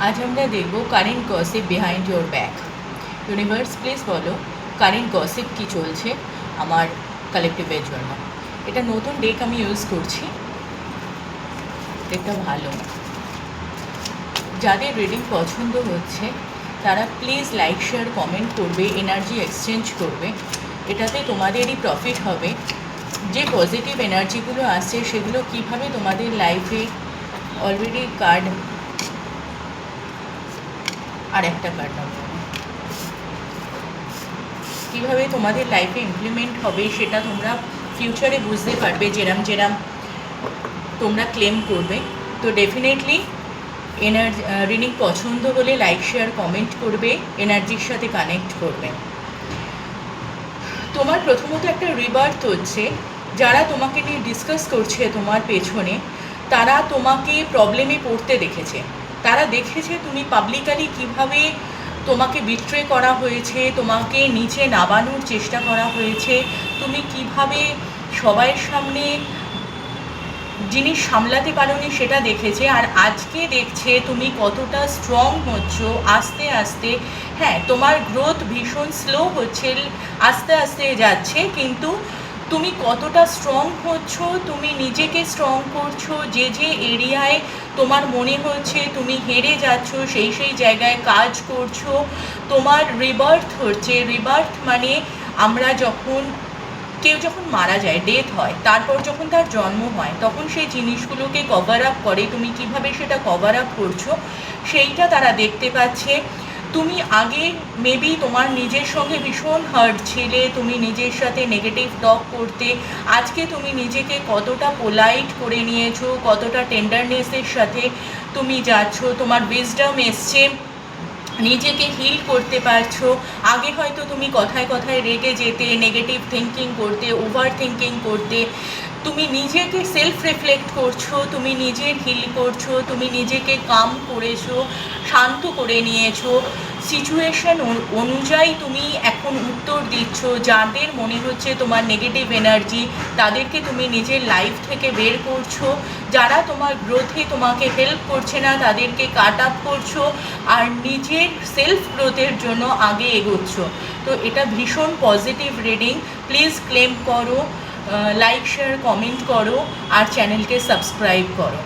আজ আমরা দেখব current gossip behind your back. Universe please বলো কারেন্ট গসিপ কী চলছে আমার কালেকটিভের জন্য। এটা নতুন ডেক আমি ইউজ করছি, ডেকটা ভালো। যাদের রিডিং পছন্দ হচ্ছে তারা প্লিজ লাইক শেয়ার কমেন্ট করবে, এনার্জি এক্সচেঞ্জ করবে, এটাতে তোমাদেরই প্রফিট হবে। যে পজিটিভ এনার্জিগুলো আসছে সেগুলো কিভাবে তোমাদের লাইফে অলরেডি কার্ড আর একটা কার্ড নেব, কীভাবে তোমাদের লাইফে ইমপ্লিমেন্ট হবে সেটা তোমরা ফিউচারে বুঝতে পারবে যেরাম তোমরা ক্লেম করবে। তো ডেফিনেটলি রিডিং পছন্দ হলে লাইক শেয়ার কমেন্ট করবে, এনার্জির সাথে কানেক্ট করবে। তোমার প্রথমত একটা রিবার্থ হচ্ছে, যারা তোমাকে নিয়ে ডিসকাস করছে তোমার পেছনে, তারা তোমাকে প্রবলেমে পড়তে দেখেছে। তারা দেখেছে তুমি পাবলিকালি কিভাবে তোমাকে বিট্রে করা হয়েছে, তোমাকে নিচে নামানোর চেষ্টা করা হয়েছে, তুমি কিভাবে সবার সামনে জিনিস সামলাতে পারোনি সেটা দেখেছে। আর আজকে দেখছে তুমি কতটা স্ট্রং হচ্ছ আস্তে আস্তে। হ্যাঁ, তোমার গ্রোথ ভীষণ স্লো হচ্ছে, আস্তে আস্তে যাচ্ছে, কিন্তু তুমি কতটা স্ট্রং হচ্ছ, তুমি নিজেকে স্ট্রং করছো। যে এরিয়ায় তোমার মনে হচ্ছে তুমি হেরে যাচ্ছ সেই জায়গায় কাজ করছো। তোমার রিবার্থ হচ্ছে। রিবার্থ মানে আমরা কেউ যখন মারা যায়, ডেথ হয়, তারপর যখন তার জন্ম হয় তখন সেই জিনিসগুলোকে কভার আপ করে। তুমি কিভাবে সেটা কভার আপ করছো সেইটা তারা দেখতে পাচ্ছে। তুমি আগে মেবি তোমার নিজের সঙ্গে ভীষণ হার্ট ছিলে, তুমি নিজের সাথে নেগেটিভ টক করতে। আজকে তুমি নিজেকে কতটা পোলাইট করে নিয়েছো, কতটা টেন্ডারনেসের সাথে তুমি যাচ্ছ, তোমার উইজডম এসছে, নিজেকে হিল করতে পারছো। আগে হয়তো তুমি কথায় কথায় রেগে যেতে, নেগেটিভ থিঙ্কিং করতে, ওভার থিঙ্কিং করতে। তুমি নিজেকে সেলফ রিফ্লেক্ট করছো, তুমি নিজের হিল করছো, তুমি নিজেকে কাম করেছো, শান্ত করে নিয়েছো। সিচুয়েশন অনুযায়ী তুমি এখন উত্তর দিচ্ছ। যাদের মনে হচ্ছে তোমার নেগেটিভ এনার্জি, তাদেরকে তুমি নিজের লাইফ থেকে বের করছো। যারা তোমার গ্রোথে তোমাকে হেল্প করছে না তাদেরকে কাট আপ করছো, আর নিজের সেলফ গ্রোথের জন্য আগে এগোচ্ছ। তো এটা ভীষণ পজিটিভ রিডিং। প্লিজ ক্লেম করো, লাইক শেয়ার কমেন্ট করো, আর চ্যানেলকে সাবস্ক্রাইব করো।